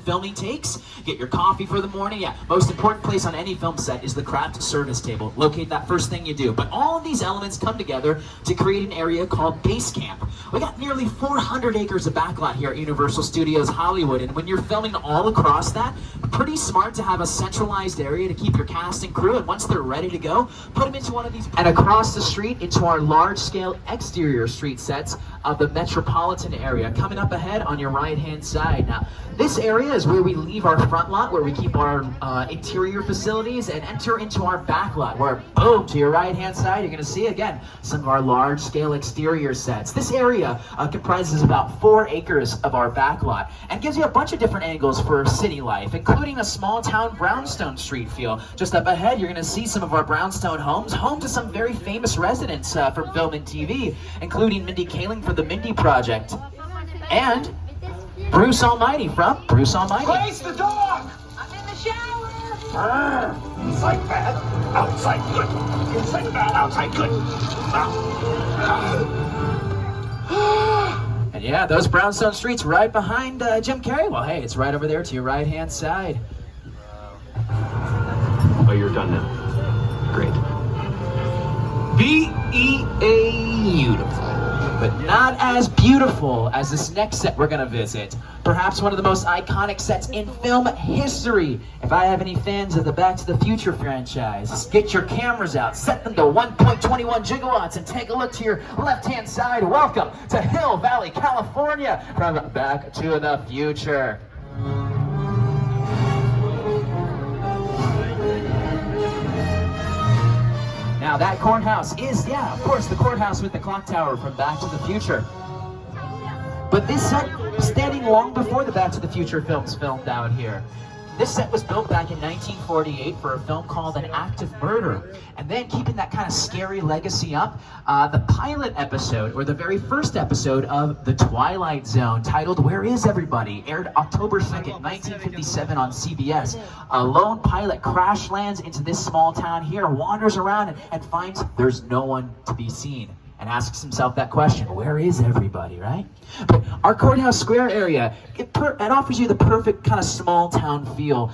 filming takes, get your coffee for the morning. Yeah, most important place on any film set is the craft service table. Locate that first thing you do. But all of these elements come together to create an area called Base Camp. We got nearly 400 acres of backlot here at Universal Studios Hollywood, and when you're filming all across that, pretty smart to have a centralized area to keep your cast and crew, and once they're ready to go, put them into one of these. And across the street into our large-scale exterior street sets of the metropolitan area. Coming up ahead on your right-hand side. Now, this area is where we leave our front lot, where we keep our interior facilities, and enter into our back lot, where, boom, to your right-hand side, you're going to see, again, some of our large-scale exterior sets. This area comprises about 4 acres of our back lot, and gives you a bunch of different angles for city life, including a small-town Brownstone street feel. Just up ahead, you're going to see some of our Brownstone homes, home to some very famous residents from film and TV, including Mindy Kaling for the Mindy Project, and Bruce Almighty from Bruce Almighty. Place the dog! I'm in the shower! Inside bad, outside good. Inside bad, outside good. And yeah, those Brownstone streets right behind Jim Carrey. Well, hey, it's right over there to your right-hand side. Oh, you're done now. Great. Beautiful. But not as beautiful as this next set we're gonna visit. Perhaps one of the most iconic sets in film history. If I have any fans of the Back to the Future franchise, get your cameras out, set them to 1.21 gigawatts, and take a look to your left-hand side. Welcome to Hill Valley, California, from Back to the Future. Now that courthouse is, yeah, of course, the courthouse with the clock tower from Back to the Future. But this set, standing long before the Back to the Future films filmed out here. This set was built back in 1948 for a film called An Act of Murder. And then, keeping that kind of scary legacy up, the pilot episode, or the very first episode of The Twilight Zone, titled Where Is Everybody?, aired October 2nd, 1957 on CBS. A lone pilot crash lands into this small town here, wanders around, and finds there's no one to be seen. And asks himself that question, where is everybody, right? But our Courthouse Square area, it offers you the perfect kind of small town feel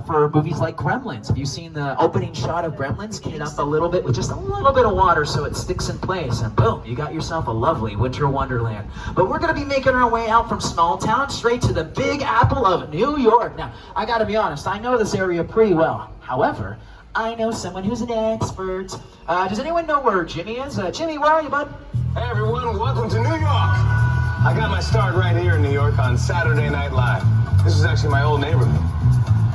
for movies like Gremlins. Have you seen the opening shot of Gremlins? Kit it up a little bit with just a little bit of water so it sticks in place, and boom, you got yourself a lovely winter wonderland. But we're gonna be making our way out from small town straight to the Big Apple of New York. Now, I gotta be honest, I know this area pretty well. However, I know someone who's an expert. Does anyone know where Jimmy is? Jimmy, where are you, bud? Hey everyone, welcome to New York. I got my start right here in New York on Saturday Night Live. This is actually my old neighborhood.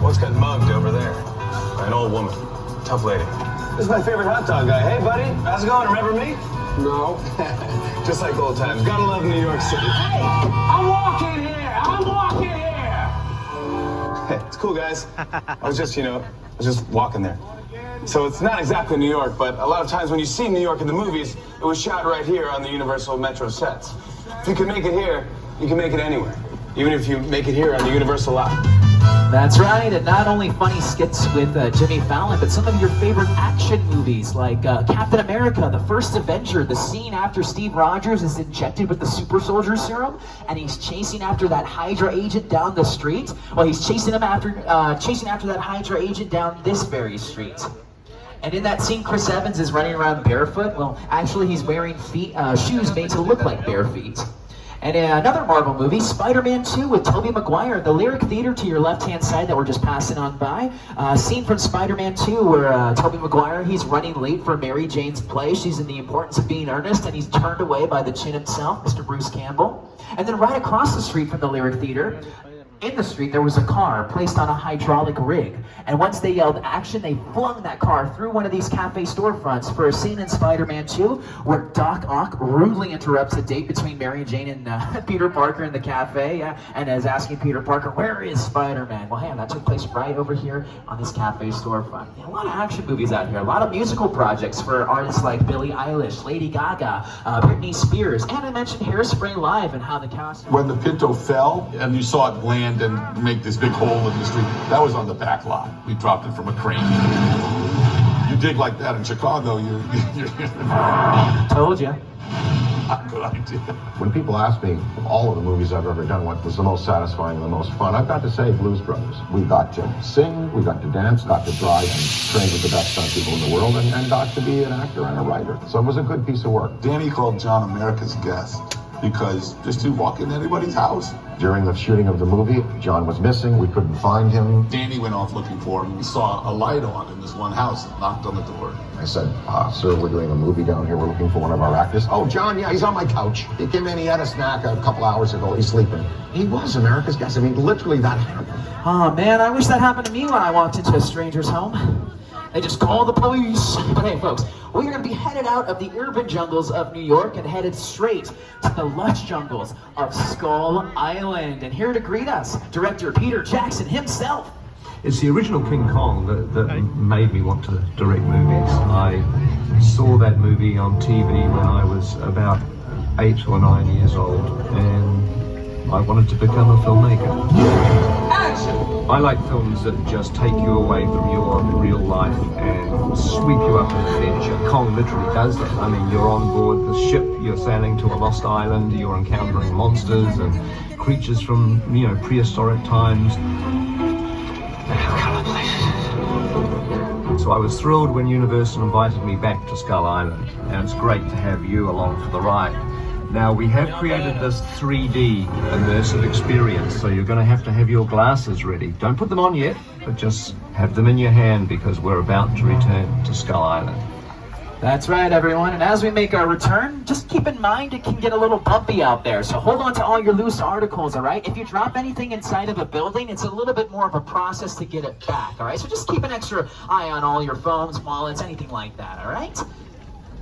Once got mugged over there by an old woman. Tough lady. This is my favorite hot dog guy. Hey buddy, how's it going? Remember me? No. Just like old times. Gotta love New York City. Hey, I'm walking here! I'm walking here! Hey, it's cool guys. I was just walking there. So it's not exactly New York, but a lot of times when you see New York in the movies, it was shot right here on the Universal Metro sets. If you can make it here, you can make it anywhere. Even if you make it here on the Universal lot. That's right, and not only funny skits with Jimmy Fallon, but some of your favorite action movies like Captain America, The First Avenger, the scene after Steve Rogers is injected with the super soldier serum, and he's chasing after that Hydra agent down the street. Well, he's chasing after that Hydra agent down this very street. And in that scene, Chris Evans is running around barefoot. Well, actually, he's wearing shoes made to look like bare feet. And in another Marvel movie, Spider-Man 2 with Tobey Maguire, the Lyric Theater to your left-hand side that we're just passing on by. Scene from Spider-Man 2 where Tobey Maguire, he's running late for Mary Jane's play. She's in The Importance of Being Earnest, and he's turned away by the Chin himself, Mr. Bruce Campbell. And then right across the street from the Lyric Theater, in the street, there was a car placed on a hydraulic rig. And once they yelled action, they flung that car through one of these cafe storefronts for a scene in Spider-Man 2 where Doc Ock rudely interrupts a date between Mary Jane and Peter Parker in the cafe, and is asking Peter Parker, where is Spider-Man? Well, hey, that took place right over here on this cafe storefront. Yeah, a lot of action movies out here, a lot of musical projects for artists like Billie Eilish, Lady Gaga, Britney Spears, and I mentioned Hairspray Live and how the cast... When the Pinto fell and you saw it land and make this big hole in the street, that was on the back lot. We dropped it from a crane. You dig like that in Chicago, you're Told you. Not a good idea. When people ask me, of all of the movies I've ever done, what was the most satisfying and the most fun, I've got to say Blues Brothers. We got to sing, we got to dance, got to drive and train with the best stunt people in the world, and got to be an actor and a writer. So it was a good piece of work. Danny called John America's Guest because just to walk in anybody's house. During the shooting of the movie, John was missing. We couldn't find him. Danny went off looking for him. We saw a light on in this one house and knocked on the door. I said, sir, we're doing a movie down here. We're looking for one of our actors. Oh, John, yeah, he's on my couch. He came in, he had a snack a couple hours ago. He's sleeping. He was America's Guest. I mean, literally that happened. Oh man, I wish that happened to me when I walked into a stranger's home. They just call the police. But hey folks, we're gonna be headed out of the urban jungles of New York and headed straight to the lush jungles of Skull Island. And here to greet us, director Peter Jackson himself. It's the original King Kong that made me want to direct movies. I saw that movie on TV when I was about 8 or 9 years old, and I wanted to become a filmmaker. Action! I like films that just take you away from your real life and sweep you up an adventure. Kong literally does that. I mean, you're on board the ship, you're sailing to a lost island, you're encountering monsters and creatures from, prehistoric times. So I was thrilled when Universal invited me back to Skull Island, and it's great to have you along for the ride. Now, we have created this 3D immersive experience, so you're going to have your glasses ready. Don't put them on yet, but just have them in your hand because we're about to return to Skull Island. That's right, everyone. And as we make our return, just keep in mind it can get a little bumpy out there. So hold on to all your loose articles, all right? If you drop anything inside of a building, it's a little bit more of a process to get it back, all right? So just keep an extra eye on all your phones, wallets, anything like that, all right?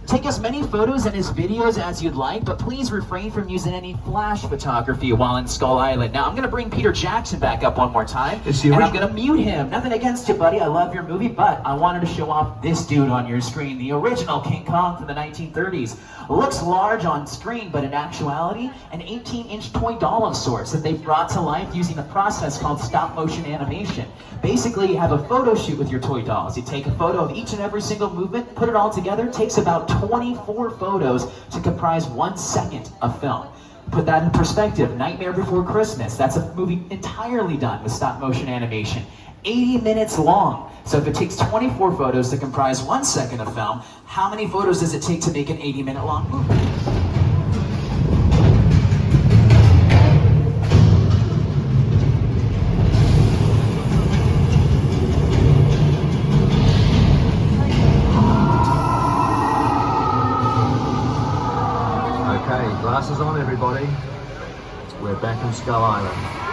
Take as many photos and as videos as you'd like, but please refrain from using any flash photography while in Skull Island. Now, I'm going to bring Peter Jackson back up one more time, and I'm going to mute him. Nothing against you, buddy. I love your movie, but I wanted to show off this dude on your screen, the original King Kong from the 1930s. Looks large on screen, but in actuality, an 18-inch toy doll of sorts that they've brought to life using a process called stop-motion animation. Basically, you have a photo shoot with your toy dolls. You take a photo of each and every single movement, put it all together. It takes about 24 photos to comprise 1 second of film. Put that in perspective, Nightmare Before Christmas, that's a movie entirely done with stop-motion animation. 80 minutes long. So if it takes 24 photos to comprise 1 second of film, how many photos does it take to make an 80-minute long movie? Okay, glasses on, everybody. We're back in Skull Island.